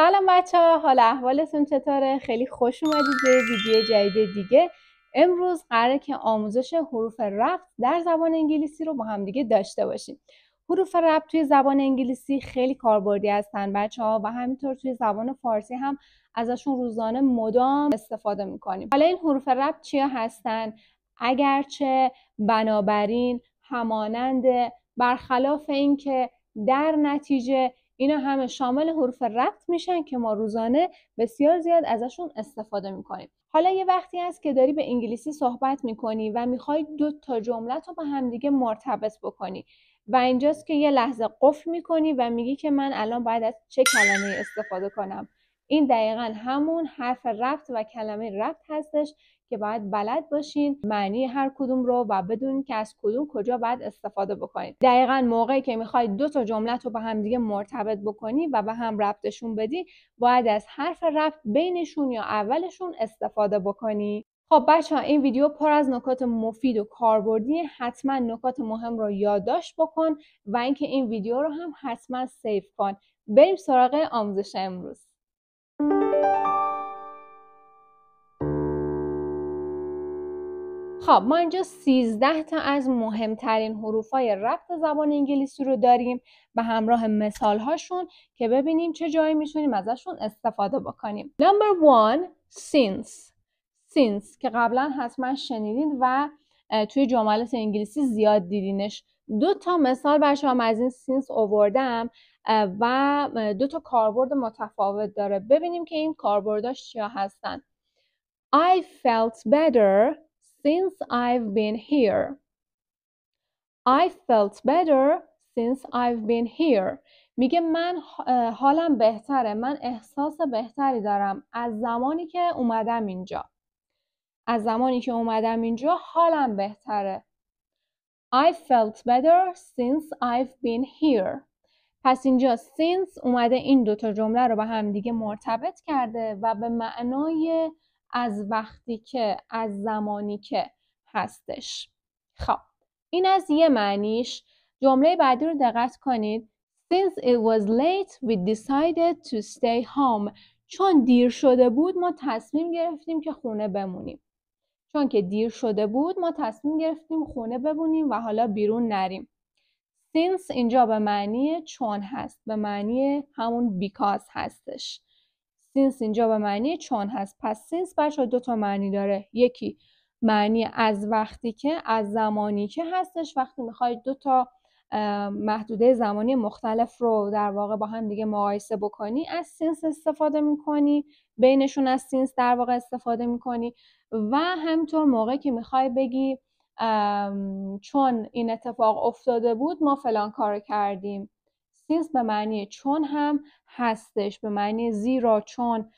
سلام بچه‌ها، حال احوالتون چطوره؟ خیلی خوش اومدید به ویدیو جدید دیگه. امروز قراره که آموزش حروف ربط در زبان انگلیسی رو با هم دیگه داشته باشیم. حروف ربط توی زبان انگلیسی خیلی کاربردی هستن بچه‌ها و همینطور توی زبان فارسی هم ازشون روزانه مدام استفاده می‌کنیم. حالا این حروف ربط چیا هستن؟ اگرچه، بنابراین، همانند، برخلاف اینکه، در نتیجه، اینا همه شامل حروف ربط میشن که ما روزانه بسیار زیاد ازشون استفاده میکنیم. حالا یه وقتی هست که داری به انگلیسی صحبت میکنی و میخوای 2 تا جمله رو با همدیگه مرتبط بکنی و اینجاست که یه لحظه قفل میکنی و میگی که من الان باید از چه کلمه استفاده کنم. این دقیقاً همون حرف ربط و کلمه ربط هستش که باید بلد باشین معنی هر کدوم رو و بدونین که از کدوم کجا باید استفاده بکنید. دقیقاً موقعی که میخواید 2 تا جمله رو با هم دیگه مرتبط بکنی و به هم ربطشون بدی، باید از حرف ربط بینشون یا اولشون استفاده بکنی. خب بچه‌ها، این ویدیو پر از نکات مفید و کاربردی، حتما نکات مهم رو یادداشت بکن و اینکه این ویدیو رو هم حتما سیو کن. بریم سراغ آموزش امروز. خب ما اینجا 13 تا از مهمترین حروفای ربط زبان انگلیسی رو داریم به همراه مثال هاشون که ببینیم چه جایی میتونیم ازشون استفاده بکنیم. Number 1 since که قبلا حتما شنیدین و توی جملات انگلیسی زیاد دیدینش. 2 تا مثال برشون از این since آوردم و 2 تا کاربرد متفاوت داره. ببینیم که این کاربرداش چیا هستن. I felt better since I've been here. I felt better since I've been here. میگه من حالم بهتره، من احساس بهتری دارم از زمانی که اومدم اینجا. از زمانی که اومدم اینجا حالم بهتره. I felt better since I've been here. پس اینجا since اومده این 2 تا جمله رو با هم دیگه مرتبط کرده و به معنای از وقتی که، از زمانی که هستش. خب این از یه معنیش. جمله بعدی رو دقت کنید. Since it was late we decided to stay home. چون دیر شده بود ما تصمیم گرفتیم که خونه بمونیم. چون که دیر شده بود ما تصمیم گرفتیم خونه بمونیم و حالا بیرون نریم. Since اینجا به معنی چون هست، به معنی همون because هستش. since اینجا به معنی چون هست. پس since بچه 2 تا معنی داره. یکی معنی از وقتی که، از زمانی که هستش، وقتی میخواید 2 تا محدوده زمانی مختلف رو در واقع با هم دیگه مقایسه بکنی از since استفاده میکنی، بینشون از since در واقع استفاده میکنی. و همینطور موقعی که میخوای بگی چون این اتفاق افتاده بود ما فلان کار کردیم. since به معنی چون هم هستش، به معنی زیرا، چون،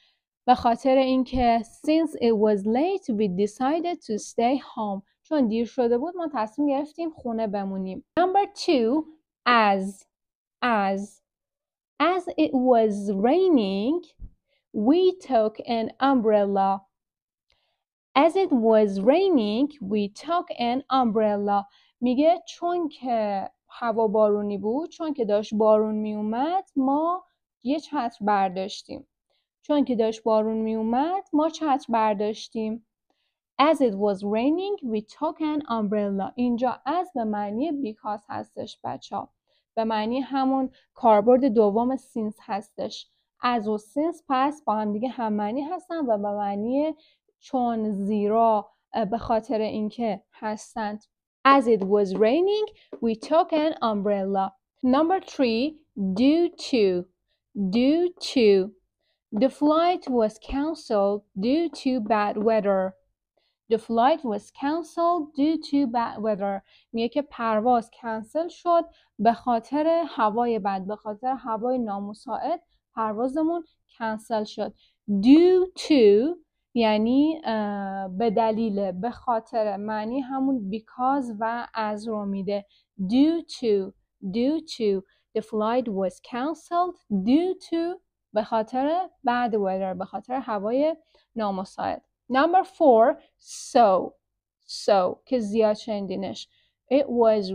به خاطر اینکه since it was late we decided to stay home. چون دیر شده بود ما تصمیم گرفتیم خونه بمونیم. Number 2 as it was raining we took an umbrella. As it was raining we took an umbrella. میگه چون که هوا بارونی بود، چون که داشت بارون می اومد ما یه چتر برداشتیم. چون که داشت بارون می اومد ما چتر برداشتیم. As it was raining we took an umbrella. اینجا as به معنی because هستش بچه‌ها. به معنی همون کاربرد دوم since هستش. as و since پس با هم دیگه هم معنی هستن و به معنی چون، زیرا، به خاطر اینکه هستند. As it was raining we took an umbrella. Number 3 due to. The flight was cancelled due to bad weather. The flight was cancelled due to bad weather. میگه که پرواز کنسل شد به خاطر هوای بد، به خاطر هوای نامساعد پروازمون کنسل شد. Due to یعنی به دلیل، به خاطر، معنی همون because و as رو میده. Due to the flight was cancelled due to به خاطر bad weather، به خاطر هوای نامساعد. Number 4 so که زیاد شنیدینش. It was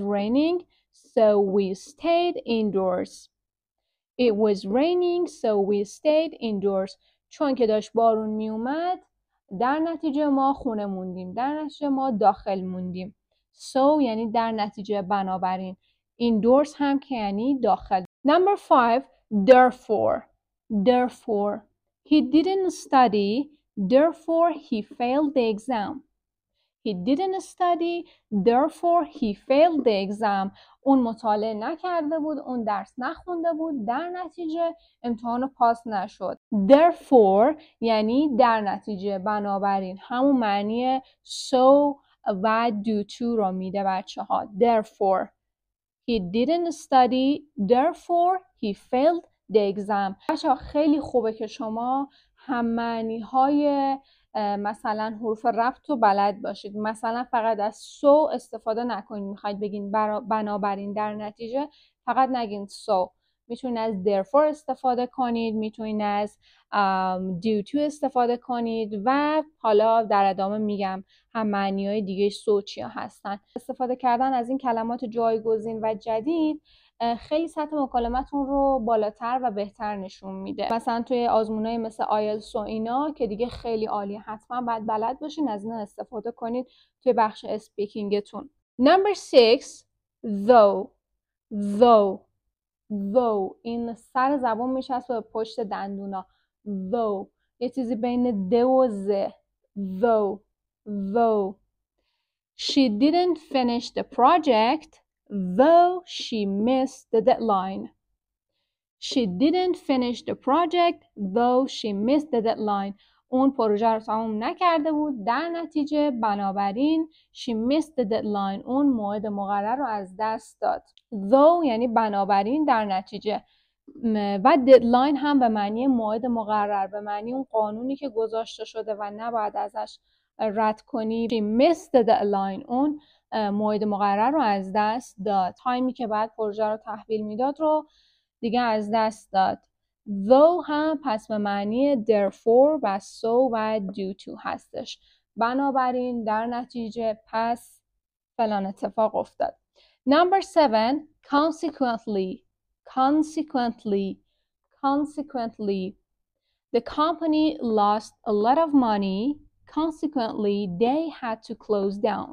raining so we stayed indoors. It was raining so we stayed indoors. چون که داشت بارون می اومد در نتیجه ما خونه موندیم. در نتیجه ما داخل موندیم. So یعنی در نتیجه بنابراین. Indoors هم که یعنی داخل. Number 5. Therefore. Therefore. He didn't study. Therefore he failed the exam. He didn't study. Therefore he failed the exam. اون مطالعه نکرده بود. اون درس نخونده بود. در نتیجه امتحان پاس نشد. Therefore یعنی در نتیجه بنابراین. همون معنی so و due to رو میده بچه ها. Therefore he didn't study. Therefore he failed the exam. بچه ها خیلی خوبه که شما هم معنی های مثلا حروف ربط رو بلد باشید. مثلا فقط از so استفاده نکنید. میخواید بگین بنابراین در نتیجه فقط نگین so. میتونید از therefore استفاده کنید. میتونید از due to استفاده کنید و حالا در ادامه میگم هم معنی های دیگه so چیا هستن. استفاده کردن از این کلمات جایگزین و جدید خیلی سطح مکالمتون رو بالاتر و بهتر نشون میده. مثلا توی آزمونای مثل آیلتس و اینا که دیگه خیلی عالیه. حتما باید بلد باشین از اینا استفاده کنید توی بخش اسپیکینگتون. Number 6. Though. Though. Though. این سر زبان میچسبه به پشت دندونا. Though. یه چیزی بین ده و ز. Though. Though. She didn't finish the project. Though she missed the deadline. She didn't finish the project though she missed the deadline. اون پروژه رو تمام نکرده بود. در نتیجه بنابراین she missed the deadline. اون موعد مقرر رو از دست داد. Though یعنی بنابراین در نتیجه و deadline هم به معنی موعد مقرر، به معنی اون قانونی که گذاشته شده و نباید ازش رد کنی. She missed the deadline. اون موعد مقرر رو از دست داد. تایمی که بعد پروژه رو تحویل میداد رو دیگه از دست داد. Though هم پس به معنی therefore و so و due to هستش. بنابراین در نتیجه پس فلان اتفاق افتاد. Number 7. Consequently. Consequently. Consequently. The company lost a lot of money. Consequently, they had to close down.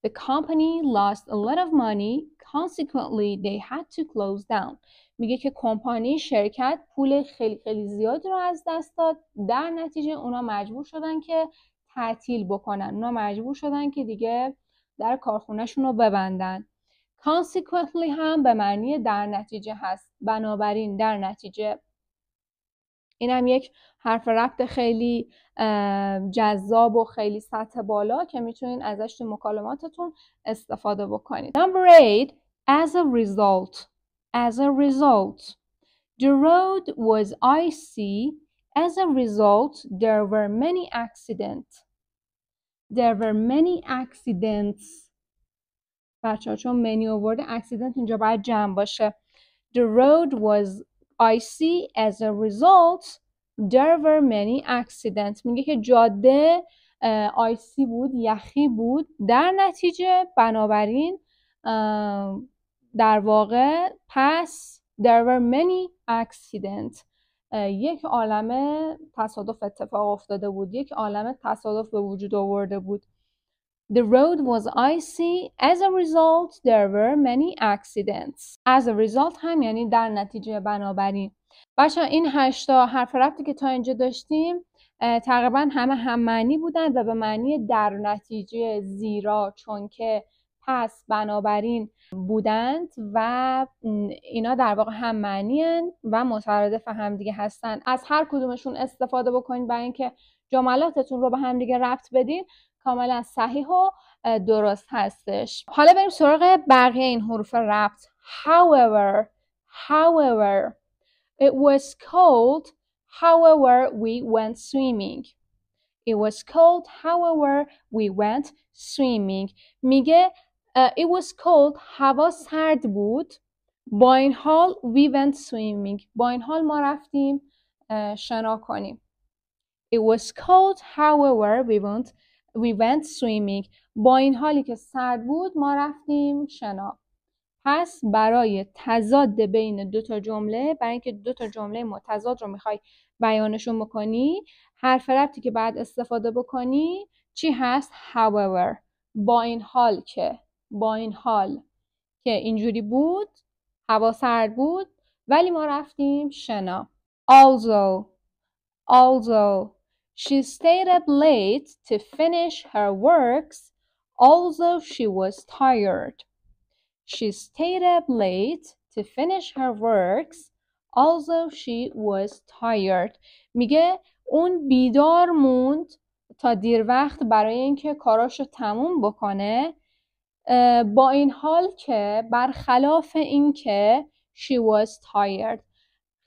The company lost a lot of money. Consequently, they had to close down. میگه که کمپانی شرکت پول خیلی خیلی زیادی رو از دست داد. در نتیجه اونا مجبور شدن که تعطیل بکنن. اونا مجبور شدن که دیگه در کارخونهشون رو ببندن. Consequently هم به معنی در نتیجه هست. بنابراین در نتیجه. این هم یک حرف ربط خیلی جذاب و خیلی سطح بالا که میتونین ازش تو مکالماتتون استفاده بکنید. Number 8. As a result. As a result. The road was icy. As a result, there were many accidents. There were many accidents. بچه‌ها چون many آورده accident اینجا باید جمع باشه. The road was icy. As a result, there were many accidents. میگه که جاده آیسی بود، یخی بود. در نتیجه بنابراین در واقع پس there were many accidents. یک عالمه تصادف اتفاق افتاده بود. یک عالمه تصادف به وجود آورده بود. The road was icy. As a result, there were many accidents. As a result هم یعنی در نتیجه بنابراین. بچه‌ها این 8 حرف ربطی که تا اینجا داشتیم تقریبا همه هم معنی بودن و به معنی در نتیجه، زیرا، چون که، پس، بنابراین بودند و اینا در واقع هم معنی هن و مترادف هم دیگه هستن. از هر کدومشون استفاده بکنید برای اینکه جملاتتون رو به هم دیگه ربط بدین. کاملا صحیح و درست هستش. حالا بریم سراغ بقیه این حروف ربط. However. However. It was cold. However, we went swimming. It was cold. However, we went swimming. میگه it was cold. هوا سرد بود. با این حال we went swimming. با این حال ما رفتیم شنا کنیم. It was cold. However, we went swimming. با این حالی که سرد بود ما رفتیم شنا. پس برای تضاد بین دو تا جمله، برای اینکه دو تا جمله متضاد رو میخوای بیانشون بکنی، حرف ربطی که بعد استفاده بکنی چی هست؟ however. با این حال که اینجوری بود، هوا سرد بود، ولی ما رفتیم شنا. although she stayed up late to finish her works, although she was tired. She stayed up late to finish her works, although she was tired. میگه اون بیدار موند تا دیر وقت برای اینکه کاراشو تموم بکنه، با این حال که برخلاف اینکه she was tired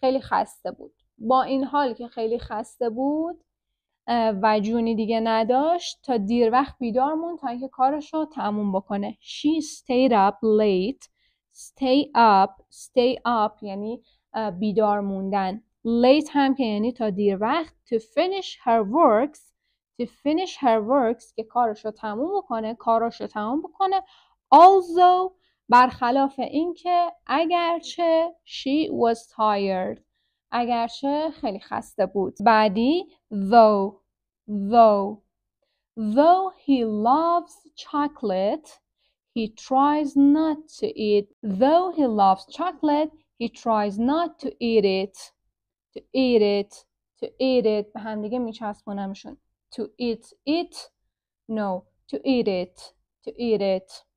خیلی خسته بود. با این حال که خیلی خسته بود و جونی دیگه نداشت، تا دیر وقت بیدار موند تا اینکه کارش رو تموم بکنه. She stayed up late. Stay up یعنی بیدار موندن. Late هم که یعنی تا دیر وقت. To finish her works که کارش رو تموم بکنه. Also برخلاف اینکه اگرچه she was tired، اگرچه خیلی خسته بود. بعدی though he loves chocolate, he tries not to eat. Though he loves chocolate, he tries not to eat it. به هم دیگه میچسبونمشون. To eat it.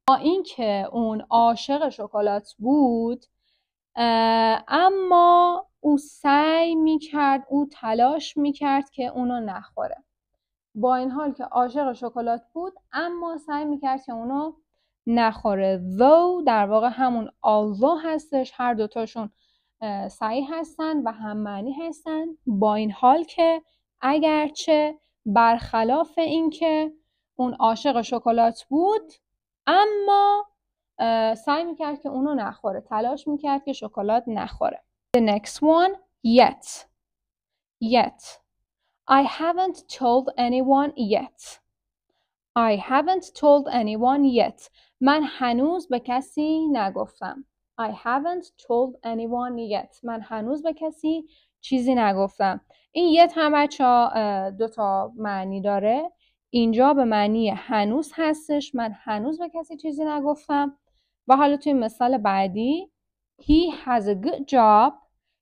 با اینکه اون عاشق شکلات بود، اما او تلاش میکرد که اونو نخوره. با این حال که عاشق شکلات بود، اما سعی میکرد که اونو نخوره. though در واقع همون although هستش، هر دوتاشون صحیح هستن و هم معنی هستن. با این حال که اگرچه برخلاف اینکه اون عاشق شکلات بود، اما سعی میکرد که اونو نخوره، تلاش میکرد که شکلات نخوره. The next one, yet. I haven't told anyone yet. من هنوز به کسی نگفتم. I haven't told anyone yet. من هنوز به کسی چیزی نگفتم. این yet هم بچه‌ها دو تا معنی داره. اینجا به معنی هنوز هستش، من هنوز به کسی چیزی نگفتم. و حالا توی مثال بعدی He has a good job,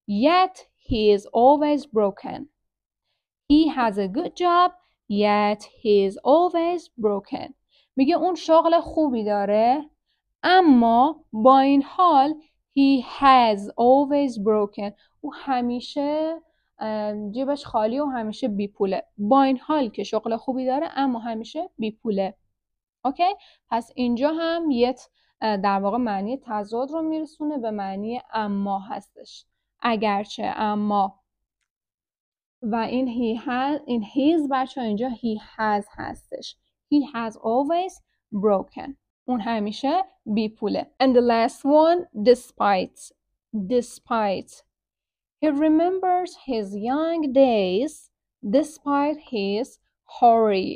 yet he is always broken. He has a good job, yet he is always broken. میگه اون شغل خوبی داره، اما با این حال he has always broken. او همیشه جیبش خالی و همیشه بی پوله. با این حال که شغل خوبی داره، اما همیشه بی پوله. اوکی؟ پس اینجا هم در واقع معنی تضاد رو میرسونه به معنی اما هستش. اگرچه، اما. و این his بچه اینجا he has هستش. He has always broken. اون همیشه بی پوله. And the last one, despite. He remembers his young days despite his hurry.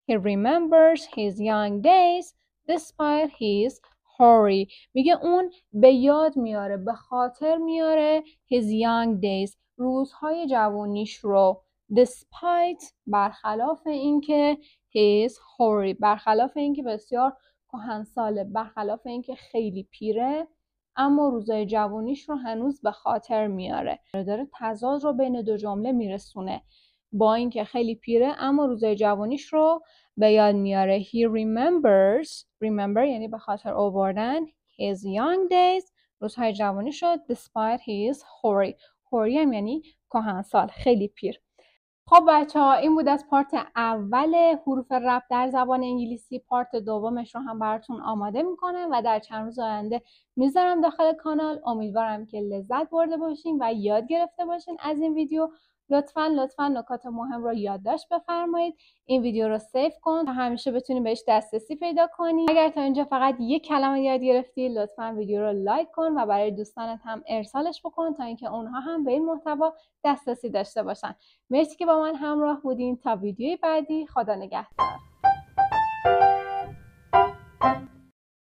He remembers his young days despite his hurry. میگه اون به یاد میاره، به خاطر میاره his young days، روزهای جوانیش رو. despite برخلاف اینکه his hurry، برخلاف اینکه بسیار کهنساله، برخلاف اینکه خیلی پیره، اما روزهای جوانیش رو هنوز به خاطر میاره. داره تضاد رو بین دو جمله میرسونه. با اینکه خیلی پیره، اما روزهای جوانیش رو به یاد میاره. He remember یعنی به خاطر آوردن his young days، روزهای جوانیش رو. despite his hurry هم یعنی کهنسال، خیلی پیر. خب بچه‌ها، این بود از پارت اول حروف ربط در زبان انگلیسی. پارت دومش رو هم براتون آماده میکنم و در چند روز آینده میذارم داخل کانال. امیدوارم که لذت برده باشین و یاد گرفته باشین از این ویدیو. لطفاً نکات مهم رو یادداشت بفرمایید. این ویدیو رو سیو کن تا همیشه بتونی بهش دسترسی پیدا کنی. اگر تا اینجا فقط یک کلمه یاد گرفتی، لطفاً ویدیو رو لایک کن و برای دوستانت هم ارسالش بکن تا اینکه اونها هم به این محتوا دسترسی داشته باشن. مرسی که با من همراه بودین. تا ویدیوی بعدی، خدا نگهدار.